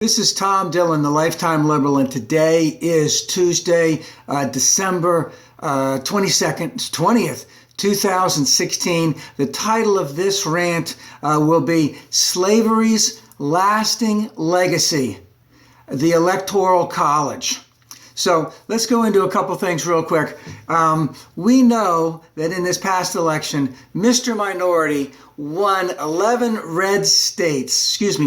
This is Tom Dillon, the Lifetime Liberal, and today is Tuesday, December 20th, 2016. The title of this rant will be Slavery's Lasting Legacy, the Electoral College. So let's go into a couple things real quick. We know that in this past election, Mr. Minority won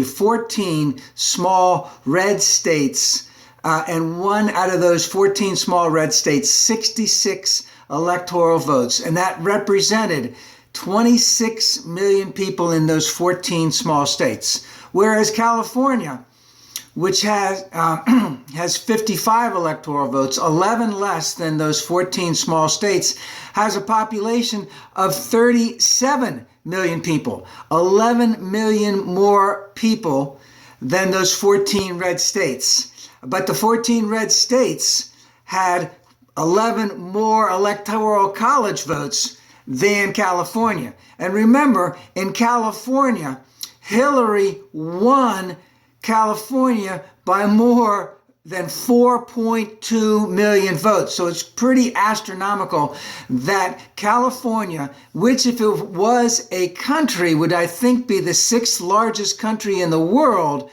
14 small red states, and won out of those 14 small red states 66 electoral votes. And that represented 26 million people in those 14 small states. Whereas California, which has 55 electoral votes, 11 less than those 14 small states, has a population of 37 million people, 11 million more people than those 14 red states. But the 14 red states had 11 more electoral college votes than California. And remember, in California, Hillary won California by more than 4.2 million votes. So it's pretty astronomical that California, which if it was a country, would I think be the sixth largest country in the world,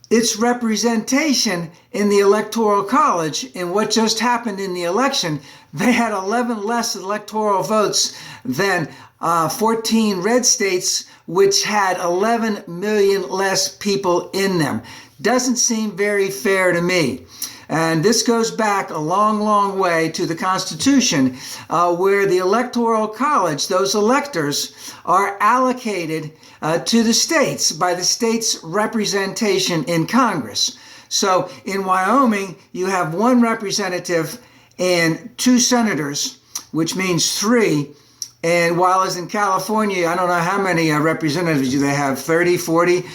its representation in the Electoral College in what just happened in the election, they had 11 less electoral votes than 14 red states, which had 11 million less people in them. Doesn't seem very fair to me. And this goes back a long, long way to the Constitution, where the Electoral College, those electors, are allocated to the states by the state's representation in Congress. So in Wyoming, you have one representative and two senators, which means three. And while as in California, I don't know how many representatives they have, 30, 40,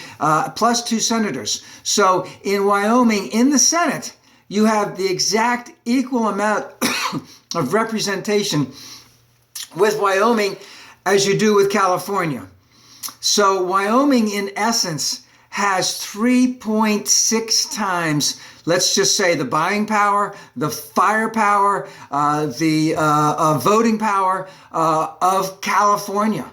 plus two senators. So in Wyoming, in the Senate, you have the exact equal amount of representation with Wyoming as you do with California. So Wyoming, in essence, has 3.6 times, let's just say, the buying power, the firepower, the voting power of California.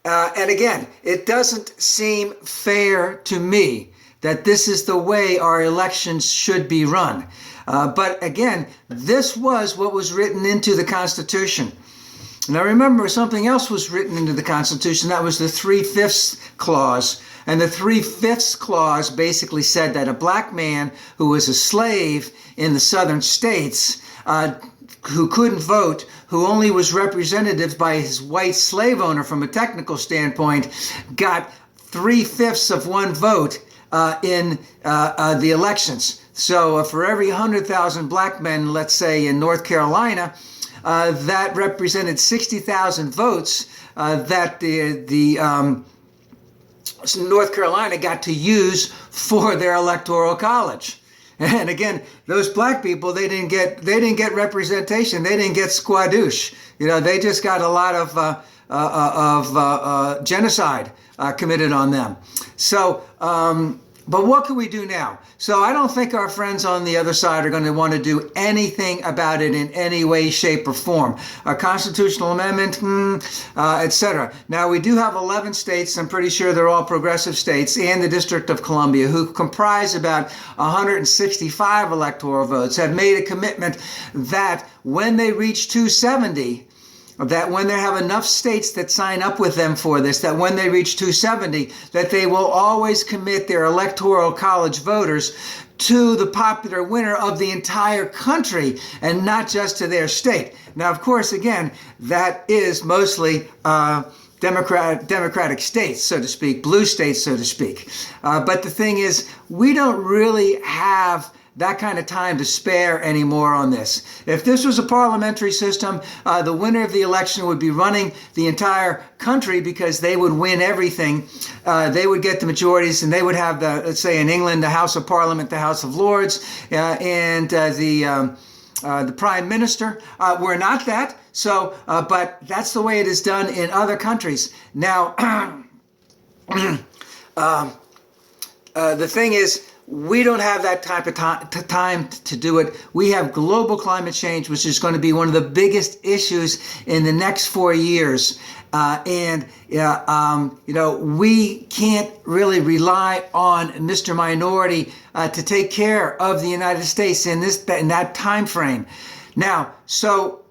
And again, it doesn't seem fair to me that this is the way our elections should be run. But again, this was what was written into the Constitution. Now remember, something else was written into the Constitution. That was the 3/5 clause. And the 3/5 clause basically said that a black man who was a slave in the southern states, who couldn't vote, who only was represented by his white slave owner from a technical standpoint, got 3/5 of one vote in the elections. So for every 100,000 black men, let's say in North Carolina, that represented 60,000 votes that the North Carolina got to use for their electoral college. And again, those black people, they didn't get representation. They didn't get squadouche. They just got a lot of genocide committed on them. So, but what can we do now? So I don't think our friends on the other side are going to want to do anything about it in any way, shape, or form. A constitutional amendment, etc. Now, we do have 11 states, I'm pretty sure they're all progressive states, and the District of Columbia, who comprise about 165 electoral votes, have made a commitment that when they reach 270, that when they have enough states that sign up with them for this, that when they reach 270, that they will always commit their electoral college voters to the popular winner of the entire country and not just to their state. Now, of course, again, that is mostly Democratic states, so to speak, blue states, so to speak. But the thing is, we don't really have that kind of time to spare anymore on this. If this was a parliamentary system, the winner of the election would be running the entire country because they would win everything. They would get the majorities, and they would have let's say in England, the House of Parliament, the House of Lords, and the Prime Minister. We're not that, so but that's the way it is done in other countries. Now, the thing is, we don't have that type of time to do it. We have global climate change, which is going to be one of the biggest issues in the next 4 years. We can't really rely on Mr. Minority to take care of the United States in that time frame. Now, so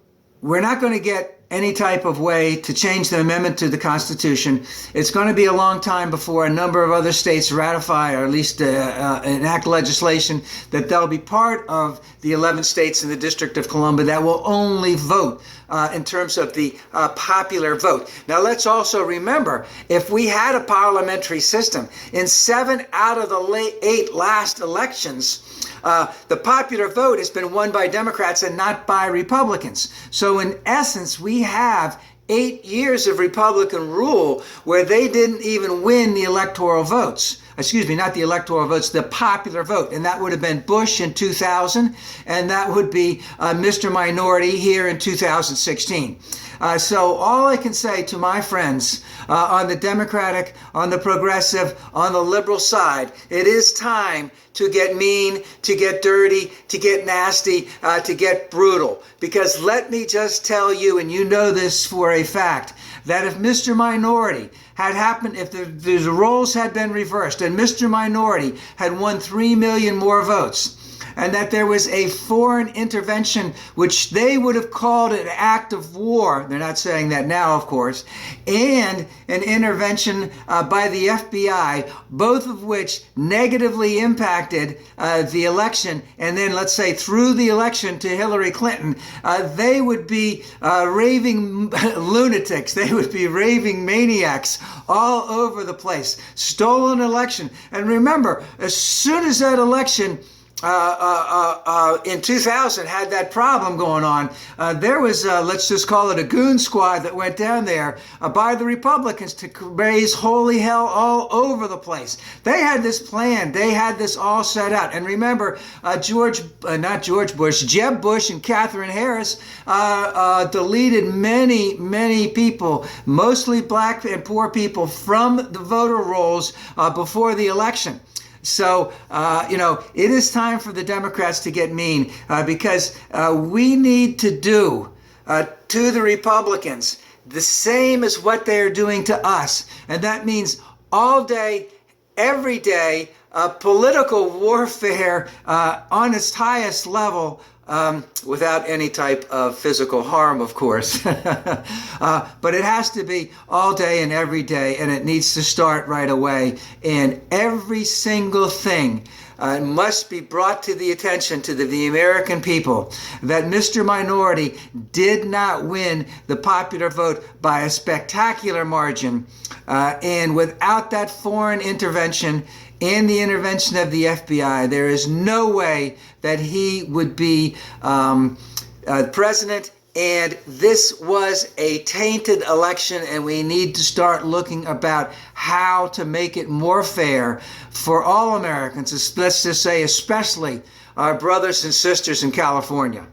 we're not going to get any type of way to change the amendment to the Constitution. It's going to be a long time before a number of other states ratify, or at least enact legislation that they'll be part of the 11 states in the District of Columbia that will only vote in terms of the popular vote. Now, let's also remember, if we had a parliamentary system, in 7 out of the 8 last elections, the popular vote has been won by Democrats and not by Republicans. So in essence, we have 8 years of Republican rule where they didn't even win the electoral votes. Excuse me, not the electoral votes, the popular vote. And that would have been Bush in 2000, and that would be Mr. Minority here in 2016. So all I can say to my friends on the Democratic, on the progressive, on the liberal side, it is time to get mean, to get dirty, to get nasty, to get brutal. Because let me just tell you, and you know this for a fact, that if Mr. Minority had happened, if the roles had been reversed and Mr. Minority had won 3 million more votes, and that there was a foreign intervention, which they would have called an act of war. They're not saying that now, of course, and an intervention by the FBI, both of which negatively impacted the election, and then, let's say, through the election to Hillary Clinton, they would be raving lunatics. They would be raving maniacs all over the place. Stolen election. And remember, as soon as that election in 2000 had that problem going on, there was, let's just call it a goon squad that went down there by the Republicans to raise holy hell all over the place. They had this plan. They had this all set out. And remember, Jeb Bush and Catherine Harris deleted many people, mostly black and poor people, from the voter rolls before the election. So, it is time for the Democrats to get mean because we need to do to the Republicans the same as what they are doing to us. And that means all day, every day, political warfare on its highest level, without any type of physical harm, of course. But it has to be all day and every day, and it needs to start right away. And every single thing must be brought to the attention to the American people that Mr. Minority did not win the popular vote by a spectacular margin. And without that foreign intervention and the intervention of the FBI, there is no way that he would be president. And this was a tainted election, and we need to start looking about how to make it more fair for all Americans, let's just say especially our brothers and sisters in California.